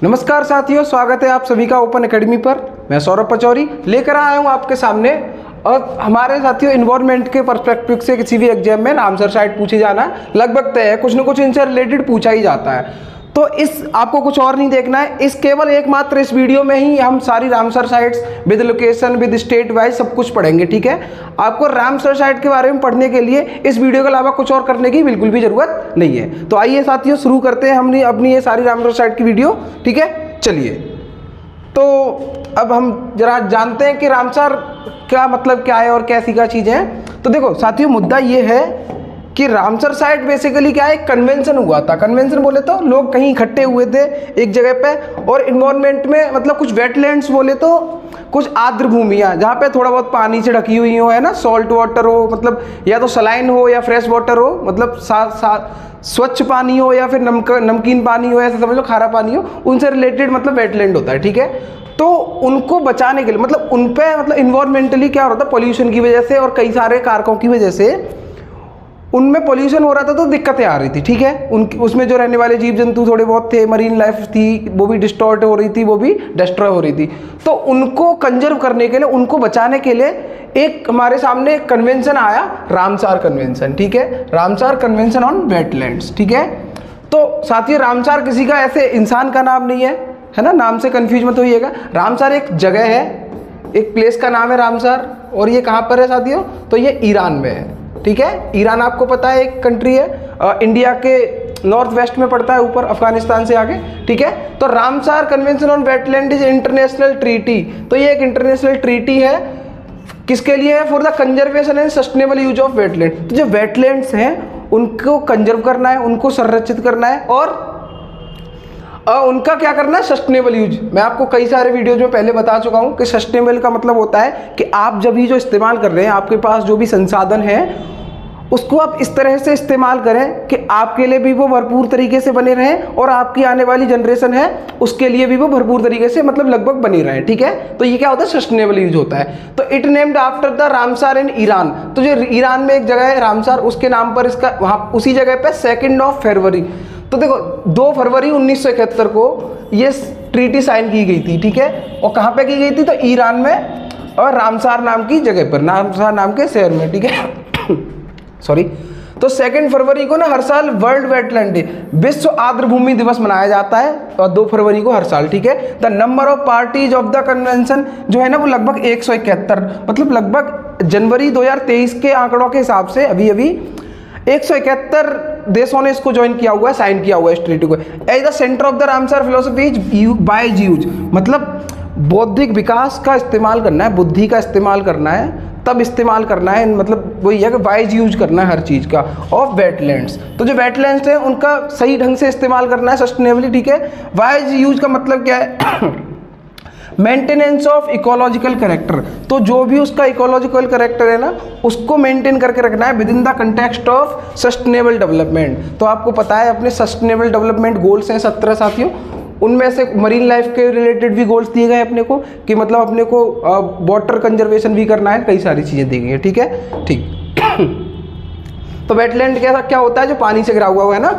नमस्कार साथियों, स्वागत है आप सभी का ओपन एकेडमी पर। मैं सौरभ पचौरी लेकर आया हूं आपके सामने। और हमारे साथियों इन्वायरमेंट के पर्सपेक्टिव से किसी भी एग्जाम में रामसर साइट पूछे जाना लगभग तय है, कुछ न कुछ इनसे रिलेटेड पूछा ही जाता है। तो इस आपको कुछ और नहीं देखना है, इस केवल एकमात्र इस वीडियो में ही हम सारी Ramsar sites with location with state wise सब कुछ पढ़ेंगे। ठीक है, आपको रामसर साइट के बारे में पढ़ने के लिए इस वीडियो के अलावा कुछ और करने की बिल्कुल भी जरूरत नहीं है। तो आइए साथियों शुरू करते हैं हमने अपनी ये सारी रामसर साइट की वीडियो। ठीक है, चलिए। तो अब हम जरा जानते हैं कि रामसर का मतलब क्या है और कैसी क्या चीज़ें हैं। तो देखो साथियों, मुद्दा ये है कि रामसर साइट बेसिकली क्या है, एक कन्वेंशन हुआ था। कन्वेंशन बोले तो लोग कहीं इकट्ठे हुए थे एक जगह पे, और इन्वायरमेंट में मतलब कुछ वेटलैंड्स बोले तो कुछ आर्द्र भूमियाँ जहाँ पे थोड़ा बहुत पानी से ढकी हुई हो, है ना, सॉल्ट वाटर हो, मतलब या तो सलाइन हो या फ्रेश वाटर हो, मतलब स्वच्छ पानी हो या फिर नमकीन पानी हो, ऐसे समझ लो खारा पानी हो, उनसे रिलेटेड मतलब वेटलैंड होता है। ठीक है, तो उनको बचाने के लिए मतलब उन पे मतलब इन्वायरमेंटली क्या हो रहा था, पोल्यूशन की वजह से और कई सारे कारकों की वजह से उनमें पोल्यूशन हो रहा था, तो दिक्कतें आ रही थी। ठीक है, उसमें जो रहने वाले जीव जंतु थोड़े बहुत थे, मरीन लाइफ थी, वो भी डिस्टॉर्ट हो रही थी, वो भी डिस्ट्रॉय हो रही थी। तो उनको कंजर्व करने के लिए, उनको बचाने के लिए एक हमारे सामने एक कन्वेंशन आया, रामसर कन्वेंशन। ठीक है, रामसर कन्वेंशन ऑन वेटलैंड्स। ठीक है, तो साथियों रामसर किसी का ऐसे इंसान का नाम नहीं है ना, नाम से कंफ्यूज मत होइएगा। रामसर एक जगह है, एक प्लेस का नाम है रामसर, और ये कहाँ पर है साथियों, तो ये ईरान में है। ठीक है, ईरान आपको पता है एक कंट्री है, इंडिया के नॉर्थ वेस्ट में पड़ता है, ऊपर अफगानिस्तान से आगे। ठीक है, तो Ramsar convention on wetland is international treaty. तो ये एक इंटरनेशनल ट्रीटी है, किसके लिए है, for the conservation and sustainable use of wetland. तो जो वेटलैंड्स हैं उनको कंजर्व करना है, उनको संरक्षित करना है, और उनका क्या करना है, सस्टेनेबल यूज। मैं आपको कई सारे वीडियोज में पहले बता चुका हूं कि सस्टेनेबल का मतलब होता है कि आप जब भी जो इस्तेमाल कर रहे हैं, आपके पास जो भी संसाधन है उसको आप इस तरह से इस्तेमाल करें कि आपके लिए भी वो भरपूर तरीके से बने रहें, और आपकी आने वाली जनरेशन है उसके लिए भी वो भरपूर तरीके से मतलब लगभग बनी रहे। ठीक है, तो ये क्या होता है, सस्टेनेबल यूज होता है। तो it named after the Ramsar in Iran. तो जो ईरान में एक जगह है रामसर, उसके नाम पर इसका वहाँ उसी जगह पे 2 फरवरी, तो देखो 2 फरवरी 1971 को ये ट्रीटी साइन की गई थी। ठीक है, और कहाँ पे की गई थी, तो ईरान में, और रामसर नाम की जगह पर, रामसर नाम के शहर में। ठीक है सॉरी। तो 2 फरवरी को ना हर साल वर्ल्ड वेटलैंड डे, विश्व आर्द्र भूमि दिवस मनाया जाता है, और 2 फरवरी को हर साल। ठीक है, the number of parties of the convention जो है ना वो लगभग 171, मतलब लगभग जनवरी 2023 के आंकड़ों के हिसाब से अभी 171 देशों ने इसको ज्वाइन किया हुआ है, साइन किया हुआ है इस ट्रीटी को। As the centre of the Ramsar philosophy is by use, मतलब बौद्धिक विकास का इस्तेमाल करना है, बुद्धि का इस्तेमाल करना है, तब इस्तेमाल करना है, मतलब वही है कि वाइज यूज करना है हर चीज़ का, ऑफ वेटलैंड्स। तो जो वेटलैंड्स हैं उनका सही ढंग से इस्तेमाल करना है, सस्टेनेबली। ठीक है, वाइज यूज का मतलब क्या है, मेंटेनेंस ऑफ इकोलॉजिकल कैरेक्टर। तो जो भी उसका इकोलॉजिकल कैरेक्टर है ना उसको मेंटेन करके रखना है with in the context of sustainable development. तो आपको पता है अपने सस्टेनेबल डेवलपमेंट गोल्स हैं 17 साथियों, उनमें से मरीन लाइफ के रिलेटेड भी गोल्स दिए गए अपने को, कि मतलब अपने को वाटर कंजर्वेशन भी करना है, कई सारी चीज़ें दी गई हैं। ठीक है, ठीक तो वेटलैंड क्या होता है, जो पानी से घिरा हुआ है ना,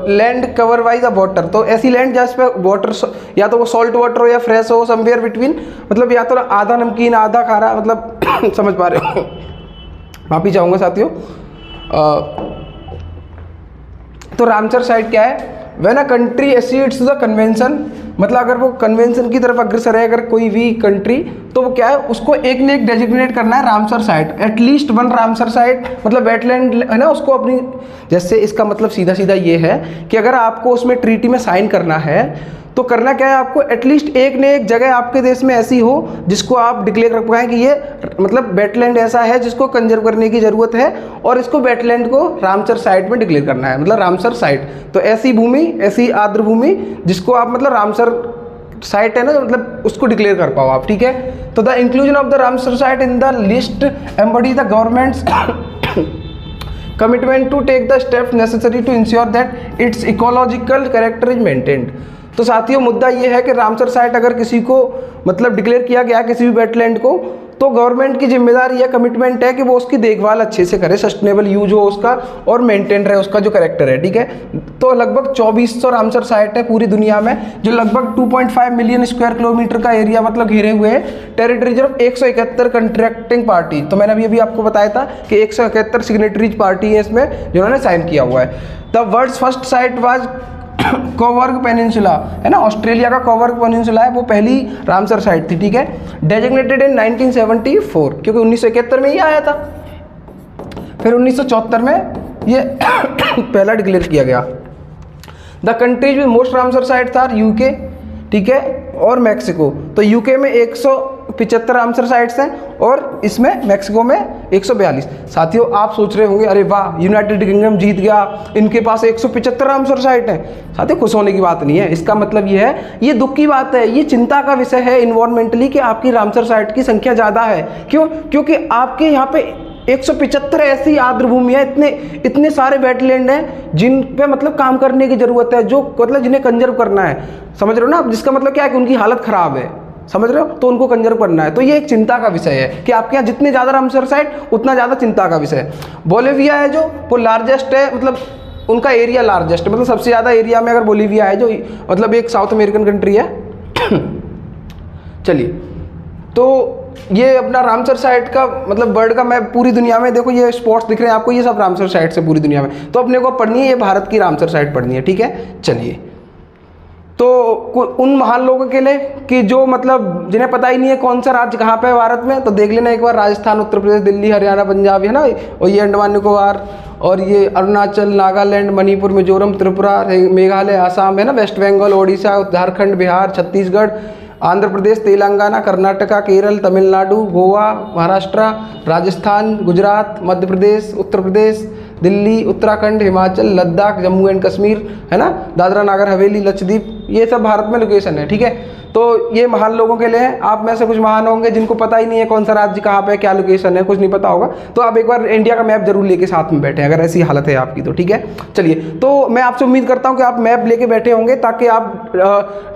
land cover wise of water. तो ऐसी लैंड जहाँ पे वाटर या तो वो सॉल्ट वाटर हो या फ्रेश हो, समवेयर बिटवीन, मतलब या तो आधा नमकीन आधा खारा, मतलब समझ पा रहे हो, माफी चाहूँगा साथियों। तो रामसर साइट क्या है, when a country accedes to the convention, मतलब अगर वो कन्वेंशन की तरफ अग्रसर है अगर कोई भी कंट्री, तो वो क्या है, उसको एक ने एक डेजिग्नेट करना है Ramsar site, at least 1 Ramsar site, मतलब वेटलैंड है ना उसको अपनी, जैसे इसका मतलब सीधा सीधा ये है कि अगर आपको उसमें ट्रीटी में साइन करना है तो करना क्या है, आपको एटलीस्ट एक ने एक जगह आपके देश में ऐसी हो जिसको आप डिक्लेयर कर पाएँ कि ये मतलब वेटलैंड ऐसा है जिसको कंजर्व करने की ज़रूरत है, और इसको वेटलैंड को रामसर साइट में डिक्लेयर करना है, मतलब रामसर साइट। तो ऐसी भूमि, ऐसी आर्द्र भूमि जिसको आप मतलब रामसर साइट है ना, मतलब उसको डिक्लेयर कर पाओ आप। ठीक है, तो the inclusion of the Ramsar site in the list embody the government's commitment to take the steps necessary to ensure that its ecological character is maintained। तो साथियों मुद्दा ये है कि रामसर साइट अगर किसी को मतलब डिक्लेयर किया गया किसी भी वेटलैंड को, तो गवर्नमेंट की जिम्मेदारी है, कमिटमेंट है कि वो उसकी देखभाल अच्छे से करे, सस्टेनेबल यूज हो उसका और मेंटेन रहे उसका जो कैरेक्टर है, ठीक है। तो लगभग 2400 रामसर साइट है पूरी दुनिया में, जो लगभग 2.5 मिलियन स्क्वायर किलोमीटर का एरिया मतलब घेरे हुए हैं। टेरिटरीज ऑफ 171 कंट्रैक्टिंग पार्टी, तो मैंने अभी आपको बताया था कि 171 सिग्नेटरीज पार्टी है इसमें जिन्होंने साइन किया हुआ है। The world's first site was Cobourg peninsula, है ना, ऑस्ट्रेलिया का कोवर्ग पेनिनसुला है, वो पहली रामसर साइट थी, ठीक है। डेजिग्नेटेड इन 1974, क्योंकि 1971 में ही आया था, फिर 1974 में ये पहला डिक्लेयर किया गया। The countries with most Ramsar sites are UK, ठीक है, और मैक्सिको। तो यूके में 175 रामसर साइट्स हैं और इसमें मैक्सिको में 142। साथियों आप सोच रहे होंगे अरे वाह यूनाइटेड किंगडम जीत गया, इनके पास 175 रामसर साइट है। साथियों खुश होने की बात नहीं है, इसका मतलब ये है, ये दुख की बात है, ये चिंता का विषय है इन्वायरमेंटली कि आपकी रामसर साइट की संख्या ज़्यादा है। क्यों? क्योंकि आपके यहाँ पे 175 ऐसी आर्द्रभूमि है, इतने सारे वेटलैंड हैं जिन पे मतलब काम करने की जरूरत है, जो मतलब जिन्हें कंजर्व करना है, समझ रहे हो ना आप, जिसका मतलब क्या है कि उनकी हालत खराब है, समझ रहे हो, तो उनको कंजर्व करना है। तो ये एक चिंता का विषय है कि आपके यहाँ जितने ज़्यादा रामसर साइट उतना ज़्यादा चिंता का विषय है। बोलिविया है जो वो लार्जेस्ट है, मतलब उनका एरिया लार्जेस्ट है, मतलब सबसे ज़्यादा एरिया में अगर बोलिविया है जो मतलब एक साउथ अमेरिकन कंट्री है। चलिए, तो ये अपना रामसर साइट का मतलब वर्ल्ड का मैप पूरी दुनिया में, देखो ये स्पॉट्स दिख रहे हैं आपको, ये सब रामसर साइट से पूरी दुनिया में। तो अपने को पढ़नी है, ये भारत की रामसर साइट पढ़नी है, ठीक है। चलिए, तो उन महान लोगों के लिए कि जो मतलब जिन्हें पता ही नहीं है कौन सा राज्य कहाँ पे है भारत में, तो देख लेना एक बार, राजस्थान, उत्तर प्रदेश, दिल्ली, हरियाणा, पंजाब, है ना, और ये अंडमान निकोबार, और ये अरुणाचल, नागालैंड, मणिपुर, मिजोरम, त्रिपुरा, मेघालय, आसाम, है ना, वेस्ट बंगाल, ओडिशा, झारखंड, बिहार, छत्तीसगढ़, आंध्र प्रदेश, तेलंगाना, कर्नाटका, केरल, तमिलनाडु, गोवा, महाराष्ट्र, राजस्थान, गुजरात, मध्य प्रदेश, उत्तर प्रदेश, दिल्ली, उत्तराखंड, हिमाचल, लद्दाख, जम्मू एंड कश्मीर, है ना, दादरा नागर हवेली, लक्षद्वीप, ये सब भारत में लोकेशन है, ठीक है। तो ये महान लोगों के लिए है। आप में से कुछ महान होंगे जिनको पता ही नहीं है कौन सा राज्य कहाँ पे, क्या लोकेशन है, कुछ नहीं पता होगा, तो आप एक बार इंडिया का मैप जरूर लेके साथ में बैठे अगर ऐसी हालत है आपकी, तो ठीक है। चलिए, तो मैं आपसे उम्मीद करता हूँ कि आप मैप लेके बैठे होंगे, ताकि आप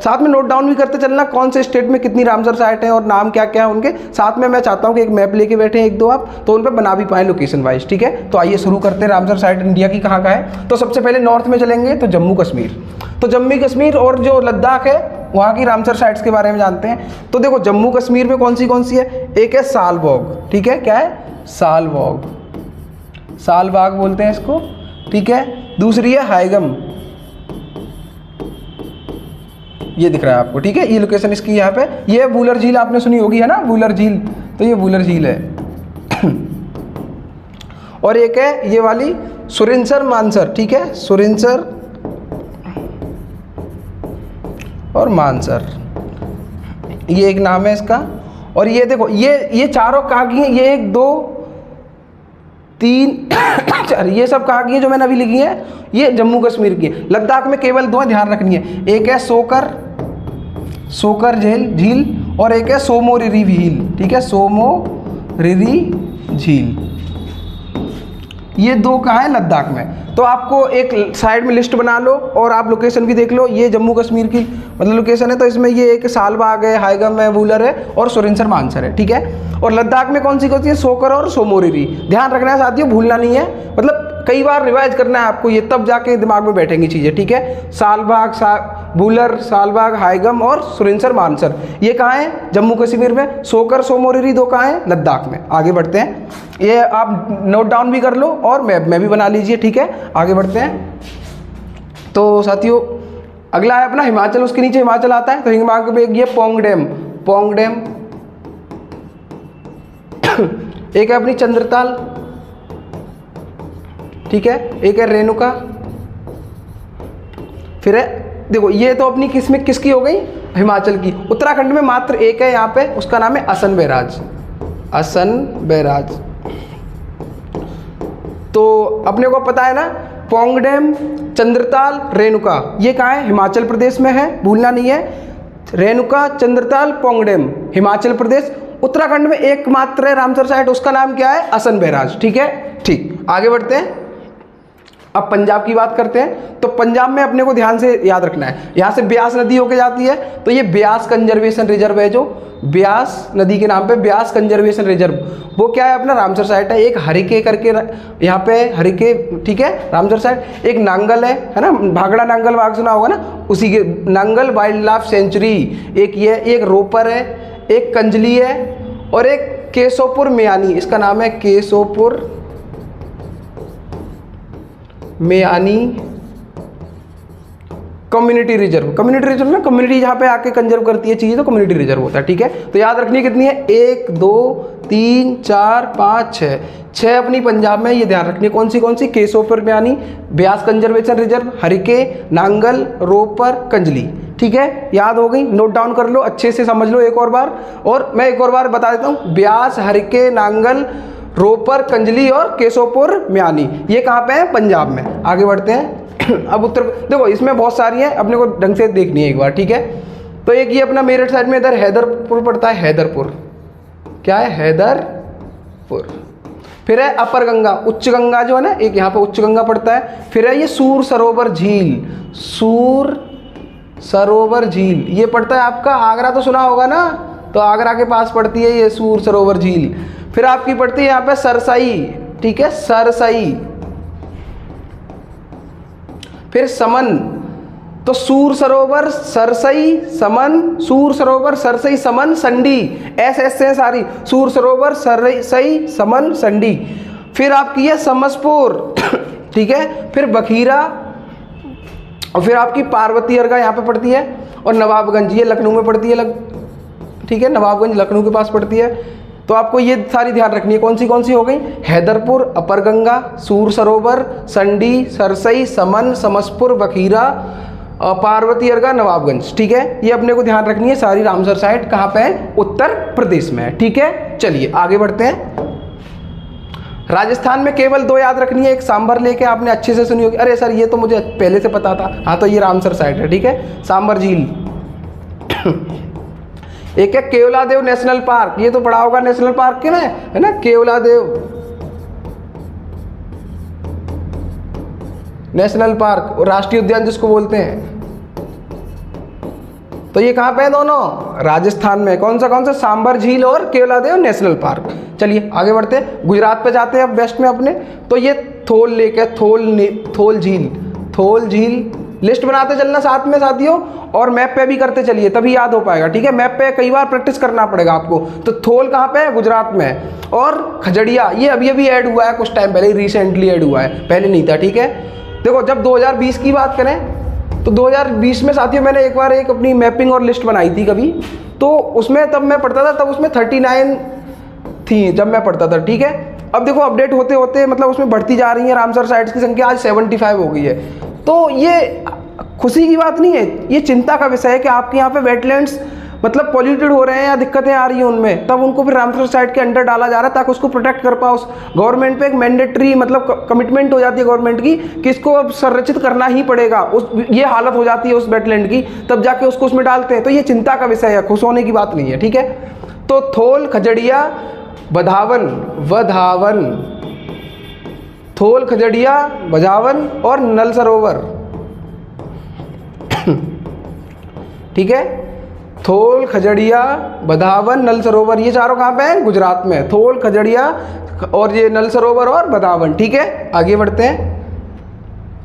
साथ में नोट डाउन भी करते चलना कौन से स्टेट में कितनी रामसर साइट है और नाम क्या क्या है उनके। साथ में मैं चाहता हूँ कि एक मैप लेके बैठे एक दो आप, तो उन पर बना भी पाए लोकेशन वाइज, ठीक है। तो आइए शुरू करते हैं, रामसर साइट इंडिया की कहाँ का है। तो सबसे पहले नॉर्थ में चलेंगे तो जम्मू कश्मीर, तो जम्मू कश्मीर और जो लद्दाख है वहाँ की रामसर साइट्स के बारे में जानते हैं। तो देखो जम्मू कश्मीर में कौन सी है, एक है सालबॉग, ठीक है, क्या है, सालबॉग, सालबाग बोलते हैं इसको, ठीक है। दूसरी है हाइगम, ये दिख रहा है आपको, ठीक है, ये लोकेशन इसकी यहाँ पे। ये है वुलर झील, आपने सुनी होगी, है ना, वुलर झील, तो ये वुलर झील है। और एक है ये वाली सुरिनसर मानसर, ठीक है, सुरिनसर और मानसर, ये एक नाम है इसका। और ये देखो ये चारों कहाँ की हैं, ये 1 2 3 4, ये सब कहाँ की है जो मैंने अभी लिखी है, ये जम्मू कश्मीर की है। लद्दाख में केवल 2 ध्यान रखनी है, एक है सोकर झील और एक है सोमोरिरी झील, ठीक है, सोमोरिरी झील, ये 2 कहाँ है, लद्दाख में। तो आपको एक साइड में लिस्ट बना लो और आप लोकेशन भी देख लो, ये जम्मू कश्मीर की मतलब लोकेशन है। तो इसमें ये एक सालबाग है, हाइगम है, वुलर है और सुरिनसर मानसर है, ठीक है। और लद्दाख में कौन सी है, सोकर और सोमोरिरी। ध्यान रखना है साथियों, भूलना नहीं है, मतलब कई बार रिवाइज करना है आपको, ये तब जाके दिमाग में बैठेंगी चीज़ें, ठीक है। सालबाग, वुलर, सालबाग, हाइगम और सुरिनसर मानसर, ये कहाँ है, जम्मू कश्मीर में। सोकर, सोमोरिरी 2 कहाँ है, लद्दाख में। आगे बढ़ते हैं, ये आप नोट डाउन भी कर लो और मैप में भी बना लीजिए, ठीक है। आगे बढ़ते हैं, तो साथियों अगला है अपना हिमाचल, उसके नीचे हिमाचल आता है। तो हिमाचल में ये पोंग डैम एक है अपनी चंद्रताल, ठीक है, एक है रेणुका, फिर है देखो ये तो अपनी किसकी हो गई, हिमाचल की। उत्तराखंड में मात्र एक है यहाँ पे, उसका नाम है असन बैराज। तो अपने को पता है ना, पोंग डैम, चंद्रताल, रेणुका, ये कहाँ है, हिमाचल प्रदेश में है, भूलना नहीं है। रेणुका, चंद्रताल, पोंग डैम हिमाचल प्रदेश। उत्तराखंड में एकमात्र है रामसर साइट, उसका नाम क्या है, असन बैराज, ठीक है। ठीक, आगे बढ़ते हैं। अब पंजाब की बात करते हैं, तो पंजाब में अपने को ध्यान से याद रखना है, यहाँ से ब्यास नदी होके जाती है, तो ये ब्यास कंजर्वेशन रिजर्व है, जो ब्यास नदी के नाम पे ब्यास कंजर्वेशन रिजर्व, वो क्या है अपना रामसर साइट है। एक हरिके करके यहाँ पे हरिके, ठीक है, रामसर साइट। एक नांगल है ना, भागड़ा नांगल बाग सुना होगा ना, उसी के नांगल वाइल्ड लाइफ सेंचुरी, एक ये, एक रोपर है, एक कंजली है, और एक केशोपुर मेयानी, इसका नाम है Keshopur Miani community reserve. Community reserve ना, कम्युनिटी जहाँ पे आके कंजर्व करती है चीज़ें, तो कम्युनिटी रिजर्व होता है, ठीक है। तो याद रखनी कितनी है, 1 2 3 4 5 6, 6 अपनी पंजाब में, ये ध्यान रखनी है। कौन सी, केशोपुर मेयानी, ब्यास कंजर्वेशन रिजर्व, हरिके, नांगल, रोपर, कंजली, ठीक है, याद हो गई, नोट डाउन कर लो, अच्छे से समझ लो एक और बार। और मैं एक और बार बता देता हूँ, ब्यास, हरिके, नांगल, रोपर, कंजली और केशोपुर मेयानी, ये कहाँ पे है, पंजाब में। आगे बढ़ते हैं। अब उत्तर देखो, इसमें बहुत सारी हैं, अपने को ढंग से देखनी है एक बार, ठीक है। तो एक ये अपना मेरठ साइड में इधर हैदरपुर पड़ता है, हैदरपुर, क्या है, हैदरपुर। फिर है अपर गंगा, उच्च गंगा जो है ना, एक यहाँ पे उच्च गंगा पड़ता है। फिर है ये सूर सरोवर झील, सूर सरोवर झील, ये पड़ता है आपका आगरा, तो सुना होगा ना, तो आगरा के पास पड़ती है ये सूर सरोवर झील। फिर आपकी पड़ती है यहाँ पे सरसई, ठीक है, सरसई। फिर समन, तो सूर सरोवर, सरसई, समन, सूर सरोवर, सरसई, समन, संडी, ऐसे ऐसे सारी, सूर सरोवर, सरसई, समन, संडी। फिर आपकी है समसपुर, ठीक है, फिर बखीरा, और फिर आपकी पार्वती अर्गा यहाँ पे पड़ती है, और नवाबगंज ये लखनऊ में पड़ती है, ठीक है, नवाबगंज लखनऊ के पास पड़ती है। तो आपको ये सारी ध्यान रखनी है, कौन सी हो गई, हैदरपुर, अपर गंगा, सूर सरोवर, संडी, सरसई, समन, समसपुर, बखीरा, पार्वती अर्गा, नवाबगंज, ठीक है, ये अपने को ध्यान रखनी है। सारी रामसर साइट कहाँ पे है, उत्तर प्रदेश में है, ठीक है। चलिए आगे बढ़ते हैं। राजस्थान में केवल 2 याद रखनी है, एक सांबर लेके आपने अच्छे से सुनी होगी, अरे सर ये तो मुझे पहले से पता था, हाँ तो ये रामसर साइट है, ठीक है, सांबर झील। एक है केवलादेव नेशनल पार्क, ये तो पढ़ा होगा नेशनल पार्क के में, है ना, केवलादेव नेशनल पार्क, राष्ट्रीय उद्यान जिसको बोलते हैं। तो ये कहाँ पे है दोनों, राजस्थान में। कौन सा, सांबर झील और केवलादेव नेशनल पार्क। चलिए आगे बढ़ते हैं, गुजरात पे जाते हैं अब वेस्ट में अपने। तो ये थोल लेक है, थोल झील, लिस्ट बनाते चलना साथ में साथियों, और मैप पे भी करते चलिए, तभी याद हो पाएगा, ठीक है। मैप पे कई बार प्रैक्टिस करना पड़ेगा आपको। तो थोल कहाँ पे है, गुजरात में है। और खजड़िया ये अभी ऐड हुआ है, कुछ टाइम पहले, रिसेंटली ऐड हुआ है, पहले नहीं था, ठीक है। देखो जब 2020 की बात करें, तो 2020 में साथियों मैंने एक बार एक अपनी मैपिंग और लिस्ट बनाई थी कभी, तो उसमें तब मैं पढ़ता था, तब उसमें 39 थी जब मैं पढ़ता था, ठीक है। अब देखो अपडेट होते होते मतलब उसमें बढ़ती जा रही है, रामसर साइट्स की संख्या आज 75 हो गई है। तो ये खुशी की बात नहीं है, ये चिंता का विषय है कि आपके यहाँ पे वेटलैंड्स मतलब पॉल्यूटेड हो रहे हैं या दिक्कतें आ रही हैं उनमें, तब उनको फिर रामसर साइट के अंडर डाला जा रहा है ताकि उसको प्रोटेक्ट कर पाओ। गवर्नमेंट पे एक मैंडेटरी मतलब कमिटमेंट हो जाती है गवर्नमेंट की कि इसको अब संरक्षित करना ही पड़ेगा, उस ये हालत हो जाती है उस वेटलैंड की, तब जाके उसको उसमें डालते हैं। तो ये चिंता का विषय है, खुश होने की बात नहीं है, ठीक है। तो थोल, खजड़िया, वधावन, थोल, खजड़िया, बजावन और नल सरोवर, ठीक है। थोल, खजड़िया, बधावन, नल सरोवर, ये चारों कहाँ पे हैं, गुजरात में। थोल, खजड़िया और ये नल सरोवर और बधावन, ठीक है। आगे बढ़ते हैं,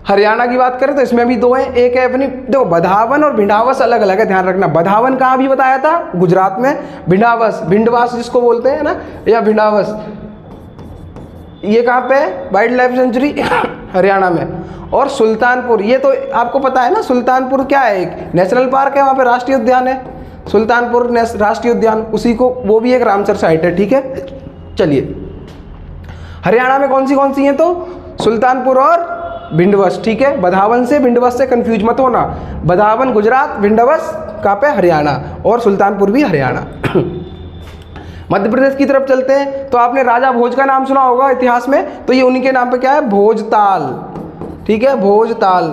हरियाणा की बात करें तो इसमें भी 2 हैं। एक है अपनी, देखो बधावन और भिंडावस अलग अलग है, ध्यान रखना। बधावन कहाँ भी बताया था, गुजरात में। भिंडावस, भिंडवास जिसको बोलते हैं ना, या भिंडावस, ये कहाँ पे है, वाइल्ड लाइफ सेंचुरी हरियाणा में। और सुल्तानपुर, ये तो आपको पता है ना, सुल्तानपुर क्या है, एक नेशनल पार्क है, वहाँ पे राष्ट्रीय उद्यान है, सुल्तानपुर राष्ट्रीय उद्यान, उसी को, वो भी एक रामसर साइट है, ठीक है। चलिए हरियाणा में कौन सी हैं, तो सुल्तानपुर और भिंडवस, ठीक है। बधावन से भिंडवस से कंफ्यूज मत होना, बधावन गुजरात, भिंडवस कहाँ पे, हरियाणा, और सुल्तानपुर भी हरियाणा। मध्य प्रदेश की तरफ चलते हैं, तो आपने राजा भोज का नाम सुना होगा इतिहास में, तो ये उन्हीं के नाम पे क्या है, भोजताल, ठीक है, भोजताल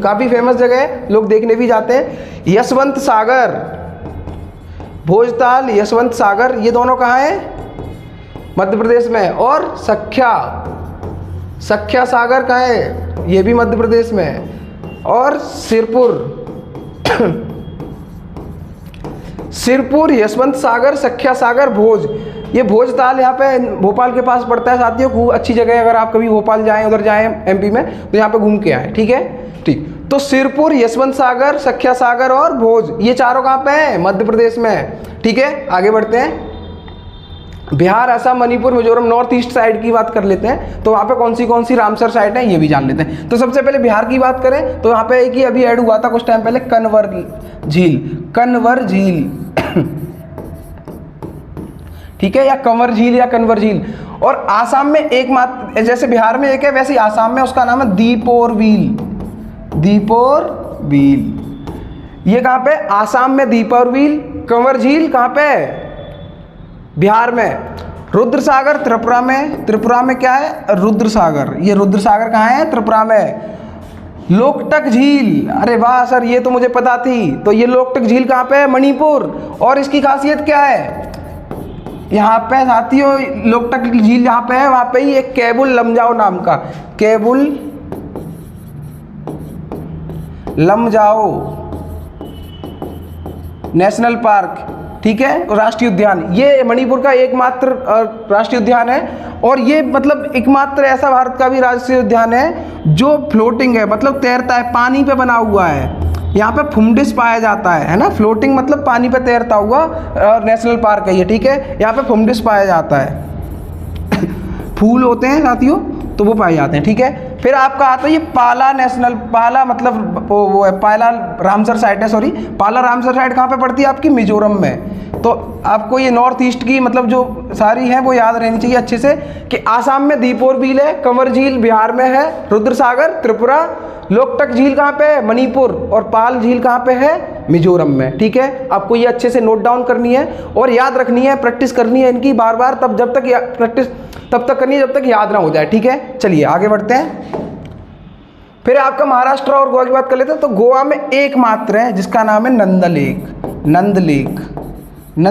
काफ़ी फेमस जगह है, लोग देखने भी जाते हैं। यशवंत सागर, भोजताल, यशवंत सागर, ये दोनों कहाँ हैं, मध्य प्रदेश में। और सख्या सागर कहाँ है? ये भी मध्य प्रदेश में है। और सिरपुर, यशवंत सागर, सख्या सागर, भोज। ये भोज ताल यहाँ पे भोपाल के पास पड़ता है साथियों। खूब अच्छी जगह है, अगर आप कभी भोपाल जाएं, उधर जाएं एमपी में, तो यहाँ पे घूम के आए। ठीक है, ठीक। तो सिरपुर, यशवंत सागर, सख्या सागर और भोज, ये चारों कहाँ पे हैं? मध्य प्रदेश में। ठीक है, आगे बढ़ते हैं। Bihar, Assam, Manipur, Mizoram, north east side की बात कर लेते हैं। तो वहाँ पे कौन सी रामसर साइट है, ये भी जान लेते हैं। तो सबसे पहले बिहार की बात करें तो यहाँ पे एक ही अभी ऐड हुआ था कुछ टाइम पहले, कन्वर झील ठीक है, या कंवर झील या कन्वर झील। और आसाम में एक मात्र, जैसे बिहार में एक है वैसे आसाम में उसका नाम है दीपोर बील। ये कहाँ पे? आसाम में दीपोर बील। कंवर झील कहाँ पे? बिहार में। रुद्र सागर त्रिपुरा में क्या है? रुद्र सागर। ये रुद्र सागर कहाँ है? त्रिपुरा में। लोकटक झील, अरे वाह सर, ये तो मुझे पता थी। तो ये लोकटक झील कहाँ पे है? मणिपुर। और इसकी खासियत क्या है? यहाँ पे साथियों लोकटक झील जहाँ पे है वहाँ पे ही एक केबुल लमजाओ नाम का, केबुल लमजाओ नेशनल पार्क, ठीक है, राष्ट्रीय उद्यान। ये मणिपुर का एकमात्र राष्ट्रीय उद्यान है। और ये मतलब एकमात्र ऐसा भारत का भी राष्ट्रीय उद्यान है जो फ्लोटिंग है, मतलब तैरता है, पानी पे बना हुआ है। यहाँ पे फुमडिस पाया जाता है ना, फ्लोटिंग मतलब पानी पे तैरता हुआ नेशनल पार्क है ये। ठीक है, यहाँ पे फुमडिस पाया जाता है फूल होते हैं साथियों, तो वो पाए जाते हैं। ठीक है, फिर आपका आता है ये पाला मतलब वो है, पाला रामसर साइट है, सॉरी, पाला रामसर साइट कहाँ पे पड़ती है? आपकी मिजोरम में। तो आपको ये नॉर्थ ईस्ट की मतलब जो सारी है वो याद रहनी चाहिए अच्छे से, कि आसाम में दीपोर बील है, कंवर झील बिहार में है, रुद्र सागर त्रिपुरा, लोकटक झील कहाँ पे है? मणिपुर, और पाल झील कहाँ पे है? मिजोरम में। ठीक है, आपको ये अच्छे से नोट डाउन करनी है और याद रखनी है, प्रैक्टिस करनी है इनकी बार बार, तब जब तक प्रैक्टिस तब तक करनी है जब तक याद ना हो जाए। ठीक है, चलिए आगे बढ़ते हैं। फिर आपका महाराष्ट्र और गोवा की बात कर लेते हैं। तो गोवा में एकमात्र है जिसका नाम है नंद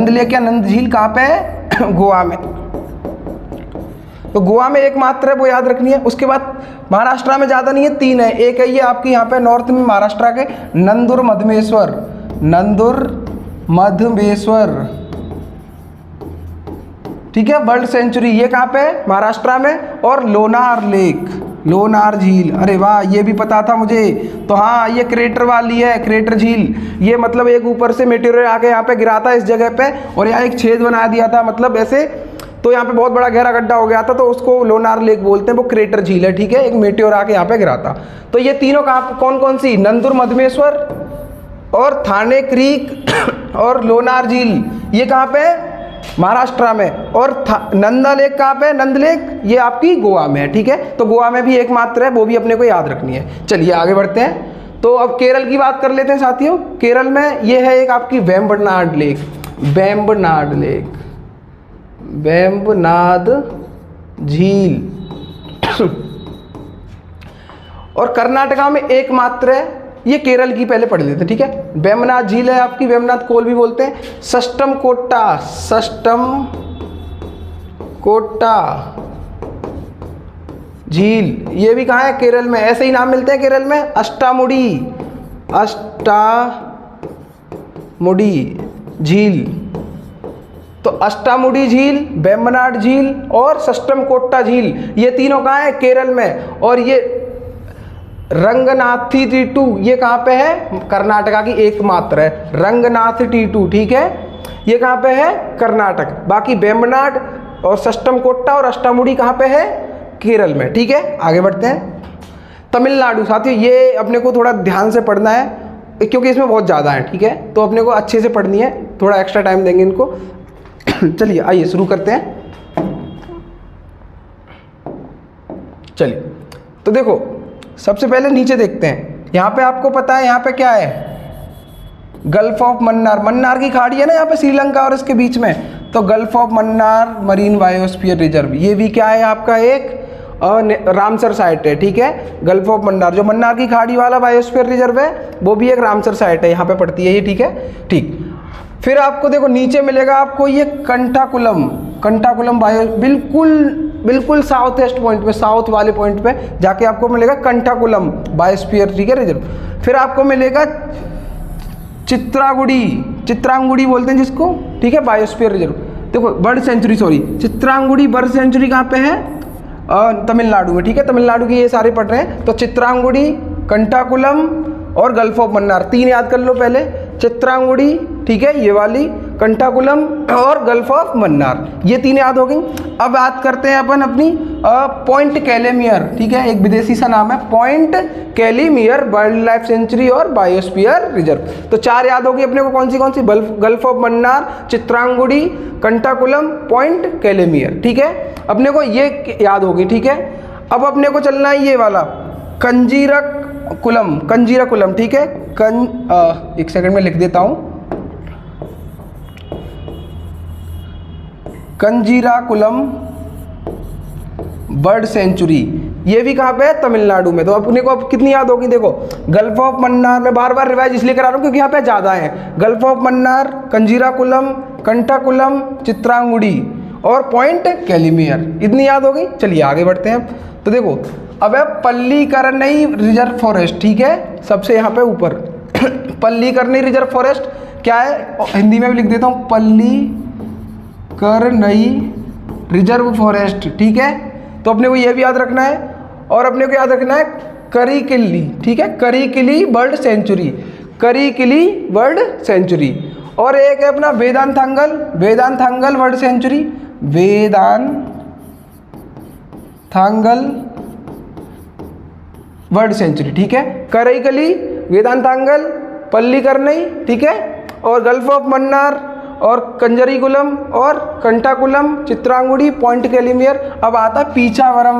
लेक या नंद झील कहाँ पे है? गोवा में। तो गोवा में एकमात्र है, वो याद रखनी है। उसके बाद महाराष्ट्र में ज़्यादा नहीं है, 3 है। एक है ये आपकी यहाँ पे नॉर्थ में महाराष्ट्र के नंदुर मधमेश्वर, ठीक है, वर्ल्ड सेंचुरी, ये कहाँ पे है? महाराष्ट्र में। और लोनार झील, अरे वाह, ये भी पता था मुझे। तो हाँ, ये क्रेटर वाली है, क्रेटर झील। ये मतलब एक ऊपर से मेटेरियल आके यहाँ पे गिरा था इस जगह पे, और यहाँ एक छेद बना दिया था, मतलब ऐसे, तो यहाँ पे बहुत बड़ा गहरा गड्ढा हो गया था, तो उसको लोनार लेक बोलते हैं, वो क्रेटर झील है। ठीक है, एक मेटेरियल आके यहाँ पे गिरा था। तो ये तीनों कहाँ, कौन सी? नंदुर मधमेश्वर और थाने क्रीक और लोनार झील, ये कहाँ पे? महाराष्ट्र में। और नंदा लेक कहाँ पे? नंद लेक, ये आपकी गोवा में है। ठीक है, तो गोवा में भी एकमात्र है, वो भी अपने को याद रखनी है। चलिए आगे बढ़ते हैं। तो अब केरल की बात कर लेते हैं साथियों। केरल में ये है एक आपकी वेम्बनाड झील और कर्नाटका में एकमात्र है, ये केरल की पहले पढ़ लेते हैं। ठीक है, वेम्बनाड झील है आपकी, वेम्बनाड कोल भी बोलते हैं। सष्टम कोट्टा झील, ये भी कहाँ है? केरल में। ऐसे ही नाम मिलते हैं केरल में। अष्टामुडी झील, तो अष्टामुडी झील, वेम्बनाड झील और सष्टम कोट्टा झील, ये तीनों कहाँ है? केरल में। और ये रंगनाथी टीटू, ये कहाँ पे है? कर्नाटका की एकमात्र है, रंगनाथ टीटू। ठीक है, ये कहाँ पे है? कर्नाटक। बाकी वेम्बनाड और सष्टम कोट्टा और अष्टामुडी कहाँ पे है? केरल में। ठीक है, आगे बढ़ते हैं। तमिलनाडु साथियों, ये अपने को थोड़ा ध्यान से पढ़ना है क्योंकि इसमें बहुत ज़्यादा है। ठीक है, तो अपने को अच्छे से पढ़नी है, थोड़ा एक्स्ट्रा टाइम देंगे इनको। चलिए आइए शुरू करते हैं। चलिए, तो देखो सबसे पहले नीचे देखते हैं। यहाँ पे आपको पता है यहाँ पे क्या है? गल्फ ऑफ मन्नार की खाड़ी है ना यहाँ पे, श्रीलंका और इसके बीच में। तो gulf of Mannar marine biosphere reserve, ये भी क्या है? आपका एक रामसर साइट है। ठीक है, गल्फ ऑफ मन्नार, जो मन्नार की खाड़ी वाला बायोस्फीयर रिजर्व है, वो भी एक रामसर साइट है, यहाँ पे पड़ती है ये। ठीक है, ठीक। फिर आपको देखो नीचे मिलेगा आपको ये कंठाकुलम बायो, बिल्कुल बिल्कुल साउथ ईस्ट पॉइंट पे, साउथ वाले पॉइंट पे जाके आपको मिलेगा कंटाकुलम बायोस्फीयर, ठीक है, रिजर्व। फिर आपको मिलेगा चित्रांगुड़ी बोलते हैं जिसको, ठीक है, बायोस्फीयर रिजर्व। देखो bird sanctuary, sorry, Chitrangudi bird sanctuary कहाँ पे है? तमिलनाडु में, ठीक है, तमिलनाडु की ये सारे पढ़ रहे हैं। तो चित्रांगुड़ी, कंटाकुलम और गल्फ ऑफ मन्नार, 3 याद कर लो पहले। चित्रांगुड़ी, ठीक है, ये वाली, कंटाकुलम और गल्फ ऑफ मन्नार, ये 3 याद हो गई। अब बात करते हैं अपन अपनी पॉइंट कैलेमियर, ठीक है, एक विदेशी सा नाम है, पॉइंट कैलेमियर वाइल्ड लाइफ सेंचुरी और बायोस्फीयर रिजर्व। तो 4 याद होगी अपने को, कौन सी? गल्फ ऑफ मन्नार, चित्रांगुड़ी, कंटाकुलम, पॉइंट कैलेमियर, ठीक है, अपने को ये याद होगी, ठीक है। अब अपने को चलना है ये वाला कंजीराकुलम, ठीक है, एक सेकंड में लिख देता हूं, कंजीराकुलम बर्ड सेंचुरी, ये भी कहाँ पे है? तमिलनाडु में। तो अपने को अब कितनी याद होगी? देखो गल्फ ऑफ मन्नार, मैं बार बार रिवाइज इसलिए करा रहा हूँ क्योंकि यहाँ पे ज़्यादा है। गल्फ ऑफ मन्नार, कंजीराकुलम, कंटाकुलम, चित्रांगुड़ी और पॉइंट कैलेमियर, इतनी याद हो गई। चलिए आगे बढ़ते हैं। तो देखो अब है पल्लीकरनई रिजर्व फॉरेस्ट, ठीक है, सबसे यहाँ पे ऊपर पल्लीकरनई रिजर्व फॉरेस्ट क्या है? हिंदी में भी लिख देता हूँ, पल्लीकरनई रिजर्व फॉरेस्ट, ठीक है। तो अपने को ये भी याद रखना है, और अपने को याद रखना है करिकिली, ठीक है, Karikili bird sanctuary, Karikili bird sanctuary. और एक है अपना वेदांथांगल बर्ड सेंचुरी, वेदांथांगल बर्ड सेंचुरी, ठीक है, करईकली, वेदांतांगल, पल्लीकरनई, ठीक है, और गल्फ ऑफ मन्नार और कंजरीकुलम और कंटाकुलम, चित्रांगुड़ी, पॉइंट कैलेमियर। अब आता है पीछावरम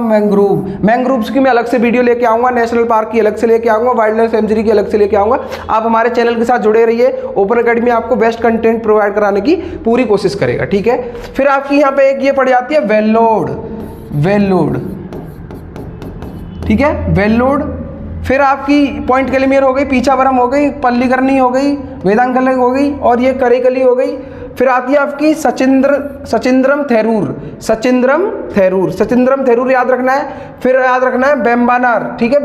मैंग्रोव्स की मैं अलग से वीडियो लेके आऊँगा, नेशनल पार्क की अलग से लेके आऊँगा, वाइल्ड लाइफ सेंचुरी की अलग से लेके आऊँगा। आप हमारे चैनल के साथ जुड़े रहिए, ओपन अकेडमी आपको बेस्ट कंटेंट प्रोवाइड कराने की पूरी कोशिश करेगा, ठीक है। फिर आपकी यहाँ पे एक ये पड़ जाती है वेल्लोड, ठीक है, वेल्लोड। फिर आपकी पॉइंट कैलेमियर हो गई, पीछावरम हो गई, पल्लीकरनई हो गई, वेदांतंगल हो गई और ये करिकली हो गई। फिर आती है आपकी सचिंद्रम थेरूर याद रखना है। फिर याद रखना है बेम्बानार, ठीक है,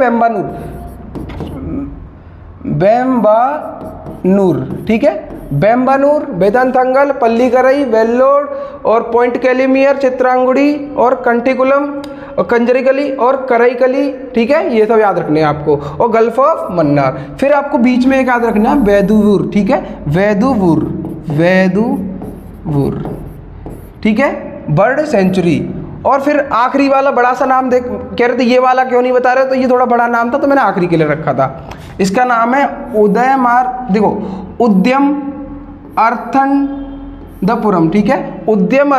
बेम्बानूर, ठीक है, बेम्बानूर, वेदांतंगल, पल्लीकरई, वेल्लोड और पॉइंट कैलेमियर, चित्रांगुड़ी और कंटीकुलम और कंजरीकली और करईकली, ठीक है, ये सब याद रखने हैं आपको, और गल्फ ऑफ मन्नार। फिर आपको बीच में एक याद रखना है वेदुवुर, ठीक है, वेदुवुर, ठीक है, बर्ड सेंचुरी। और फिर आखिरी वाला बड़ा सा नाम देख कह रहे थे ये वाला क्यों नहीं बता रहे, तो ये थोड़ा बड़ा नाम था तो मैंने आखिरी के लिए रखा था। इसका नाम है उद्यम अर्थंडपुरम, ठीक है, उद्यम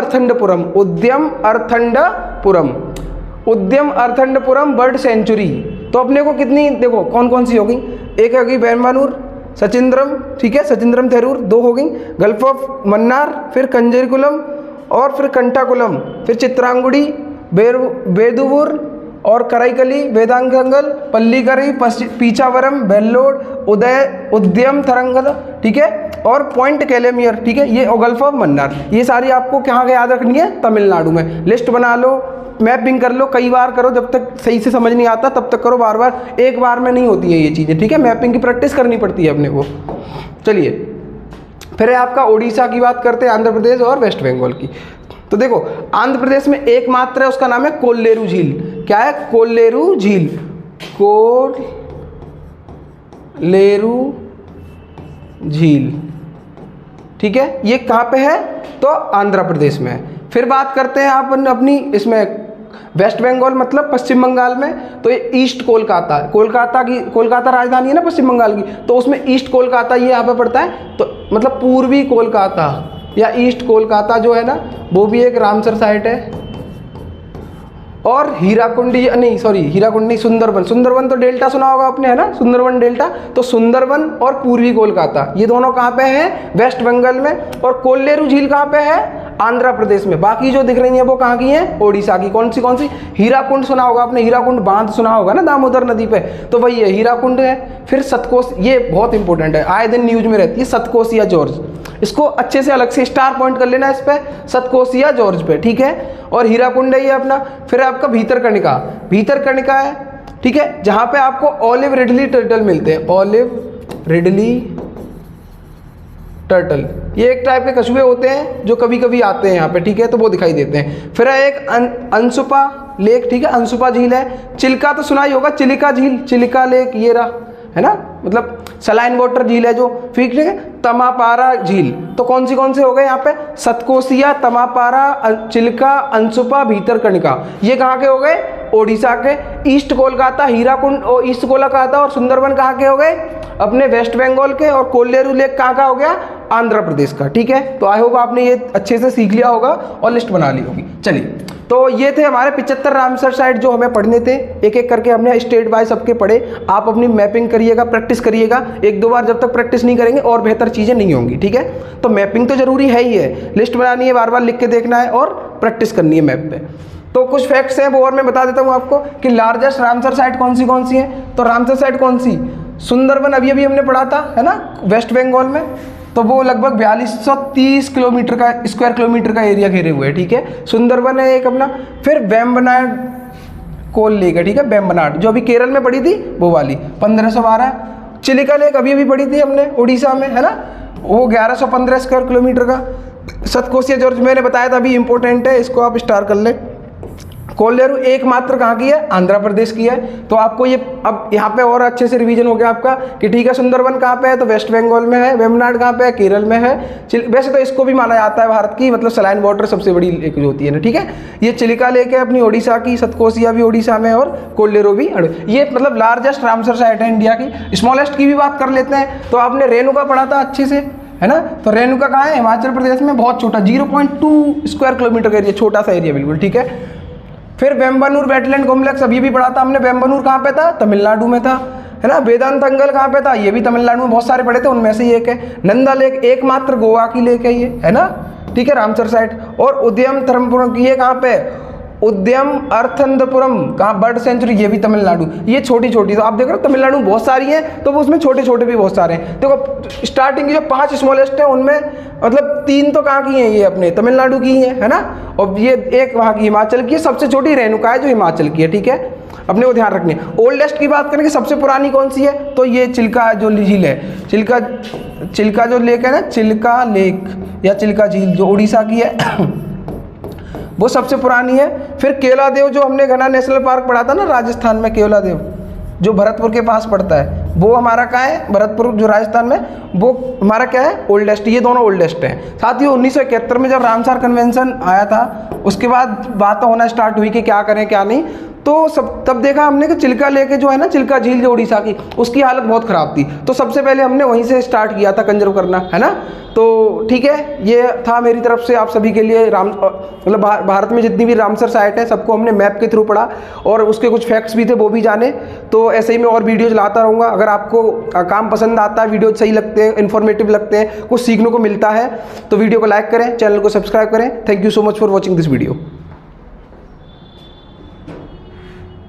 अर्थंडपुरम बर्ड सेंचुरी। तो अपने को कितनी, देखो कौन कौन सी होगी, एक होगी बेम्बानूर, सचिंद्रम, ठीक है, सचिंद्रम थेरूर, 2 हो गई, गल्फ ऑफ मन्नार, फिर कंजरीकुलम और फिर कंटाकुलम, फिर चित्रांगुड़ी, वेदुवुर और करईकली, वेदांतंगल, पल्लीकरई, पीछावरम, वेल्लोड, उद्यम थरंगल, ठीक है, और पॉइंट कैलेमियर, ठीक है, ये गल्फ ऑफ मन्नार। ये सारी आपको कहाँ के याद रखनी है? तमिलनाडु में। लिस्ट बना लो, मैपिंग कर लो, कई बार करो, जब तक सही से समझ नहीं आता तब तक करो, बार बार, एक बार में नहीं होती है ये चीज़ें, ठीक है, मैपिंग की प्रैक्टिस करनी पड़ती है अपने को। चलिए फिर आपका उड़ीसा की बात करते हैं, आंध्र प्रदेश और वेस्ट बंगाल की। तो देखो आंध्र प्रदेश में एकमात्र है, उसका नाम है कोल्लेरू झील। क्या है? कोल्लेरू झील, ठीक है, ये कहाँ पे है? तो आंध्र प्रदेश में। फिर बात करते हैं अपन अपनी इसमें वेस्ट बंगाल, मतलब पश्चिम बंगाल में। तो ये ईस्ट कोलकाता राजधानी है ना पश्चिम बंगाल की, तो उसमें ईस्ट कोलकाता ये यहाँ पे पड़ता है। तो मतलब पूर्वी कोलकाता या ईस्ट कोलकाता जो है ना, वो भी एक रामसर साइट है। और हीराकुंड नहीं, सुंदरवन तो डेल्टा सुना होगा आपने, है ना, सुंदरवन डेल्टा। तो सुंदरवन और पूर्वी कोलकाता ये दोनों कहाँ पे हैं? वेस्ट बंगाल में। और कोल्लेरू झील कहाँ पे है? आंध्र प्रदेश में। बाकी जो दिख रही हैं वो कहाँ की हैं? ओडिशा की। कौन सी? हीराकुंड सुना होगा आपने, हीराकुंड बांध सुना होगा ना दामोदर नदी पे, तो वही है, हीराकुंड है। फिर सतकोश, ये बहुत इंपॉर्टेंट है, आए दिन न्यूज में रहती है, सतकोशिया जॉर्ज, इसको अच्छे से अलग से स्टार पॉइंट कर लेना इस पे, सतकोसिया जॉर्ज पे, ठीक है। और हीराकुंड है ये अपना। फिर आपका भीतरकनिका, भीतरकनिका है, ठीक है, जहां पे आपको ऑलिव रिडली टर्टल मिलते हैं, ऑलिव रिडली टर्टल। ये एक टाइप के कछुए होते हैं जो कभी कभी आते हैं यहाँ पे, ठीक है, तो वो दिखाई देते हैं। फिर है एक अंसुपा लेक, ठीक है, अंसुपा झील है। चिल्का तो सुना ही होगा, चिलिका झील, चिलिका लेक ये रहा, है ना, मतलब सलाइन वाटर झील है जो, ठीक है। तमापारा झील, तो कौन से हो गए यहाँ पे, सतकोसिया, तमापारा, चिल्का, अंसुपा, भीतरकनिका, ये कहाँ के हो गए, ओडिशा के। ईस्ट कोलकाता, हीराकुंड और ईस्ट कोलकाता और सुंदरबन कहाँ के हो गए, अपने वेस्ट बंगाल के। और कोल्लेरू लेक कहाँ का हो गया, आंध्र प्रदेश का, ठीक है। तो आई होप आपने ये अच्छे से सीख लिया होगा और लिस्ट बना ली होगी। चलिए, तो ये थे हमारे 75 रामसर साइट जो हमें पढ़ने थे, एक एक करके हमने स्टेट बाय सबके पढ़े। आप अपनी मैपिंग करिएगा, प्रैक्टिस करिएगा, एक दो बार जब तक प्रैक्टिस नहीं करेंगे और बेहतर चीज़ें नहीं होंगी, ठीक है। तो मैपिंग तो जरूरी है ही है, लिस्ट बनानी है, बार बार लिख के देखना है और प्रैक्टिस करनी है मैप पे। तो कुछ फैक्ट्स हैं वो और मैं बता देता हूँ आपको कि लार्जेस्ट रामसर साइट कौन सी है। तो रामसर साइट कौन सी, सुंदरबन अभी हमने पढ़ा था, है ना, वेस्ट बंगाल में। तो वो लगभग 4230 किलोमीटर का स्क्वायर किलोमीटर का एरिया घेरे हुए है, ठीक है। सुंदरबन है एक अपना। फिर वेम्बनाड कोल लेक है, ठीक है, वेम्बनाड जो अभी केरल में पड़ी थी वो वाली 1512। चिलिका लेक अभी पड़ी थी हमने उड़ीसा में, है ना, वो 1115 स्क्वायर किलोमीटर का। सतकोसिया जॉर्ज मैंने बताया था अभी, इंपॉर्टेंट है, इसको आप स्टार कर ले। कोल्लेरू एकमात्र कहाँ की है, आंध्र प्रदेश की है। तो आपको ये अब यहाँ पे और अच्छे से रिवीजन हो गया आपका कि ठीक है, सुंदरबन कहाँ पे है, तो वेस्ट बंगाल में है। वेम्बनाड कहाँ पे है, केरल में है। वैसे तो इसको भी माना जाता है भारत की मतलब सलाइन वाटर सबसे बड़ी लेक जो होती है ना, ठीक है। ये चिलिका लेक है अपनी ओडिशा की, सतकोसिया भी ओडिशा में और कोल्लेरू भी। ये मतलब लार्जेस्ट रामसर साइट है इंडिया की। स्मॉलेस्ट की भी बात कर लेते हैं, तो आपने रेणुका पढ़ा था अच्छे से, है ना। तो रेणुका कहाँ है, हिमाचल प्रदेश में, बहुत छोटा 0.2 स्क्वायर किलोमीटर का एरिया, छोटा सा एरिया बिल्कुल, ठीक है। फिर वेम्बनूर वेटलैंड कॉम्प्लेक्स अभी भी पढ़ा था हमने, वेम्बनूर कहाँ पे था, तमिलनाडु में था, है ना। वेदांतंगल कहाँ पे था, ये भी तमिलनाडु में, बहुत सारे पढ़े थे, उनमें से ही एक है। नंदा लेक एकमात्र गोवा की लेक है ये, है ना, ठीक है, रामसर साइट। और उद्यम धर्मपुरम की ये कहाँ पे, उद्यम अर्थनंदपुरम कहाँ, बर्ड सेंचुरी, ये भी तमिलनाडु। ये छोटी छोटी, तो आप देख रहे हो तमिलनाडु में बहुत सारी हैं, तो वो उसमें छोटे छोटे भी बहुत सारे हैं। देखो स्टार्टिंग की जो 5 स्मॉलेस्ट है उनमें मतलब 3 तो कहाँ की हैं, ये अपने तमिलनाडु की है ना। और ये एक वहाँ की हिमाचल की है, सबसे छोटी रेणुका है जो हिमाचल की है, ठीक है, अपने को ध्यान रखनी है। ओल्डेस्ट की बात करें कि सबसे पुरानी कौन सी है, तो ये चिल्का जो झील है, चिल्का जो लेक है ना, चिल्का लेक या चिल्का झील जो उड़ीसा की है वो सबसे पुरानी है। फिर केवलादेव जो हमने घना नेशनल पार्क पढ़ा था ना राजस्थान में, केवलादेव जो भरतपुर के पास पड़ता है, वो हमारा कहाँ है, भरतपुर जो राजस्थान में, वो हमारा क्या है, ओल्डेस्ट। ये दोनों ओल्डेस्ट हैं। साथ ही 1971 में जब रामसर कन्वेंशन आया था, उसके बाद बात होना स्टार्ट हुई कि क्या करें क्या नहीं, तो सब तब देखा हमने कि चिल्का लेके जो है ना, चिल्का झील जो उड़ीसा की, उसकी हालत बहुत ख़राब थी। तो सबसे पहले हमने वहीं से स्टार्ट किया था कंजर्व करना, है ना। तो ठीक है, ये था मेरी तरफ से आप सभी के लिए मतलब भारत में जितनी भी रामसर साइट है सबको हमने मैप के थ्रू पढ़ा और उसके कुछ फैक्ट्स भी थे वो भी जाने। तो ऐसे ही मैं और वीडियोज़ लाता रहूँगा। अगर आपको काम पसंद आता है, वीडियो सही लगते हैं, इन्फॉर्मेटिव लगते हैं, कुछ सीखने को मिलता है, तो वीडियो को लाइक करें, चैनल को सब्सक्राइब करें। Thank you so much for watching this video.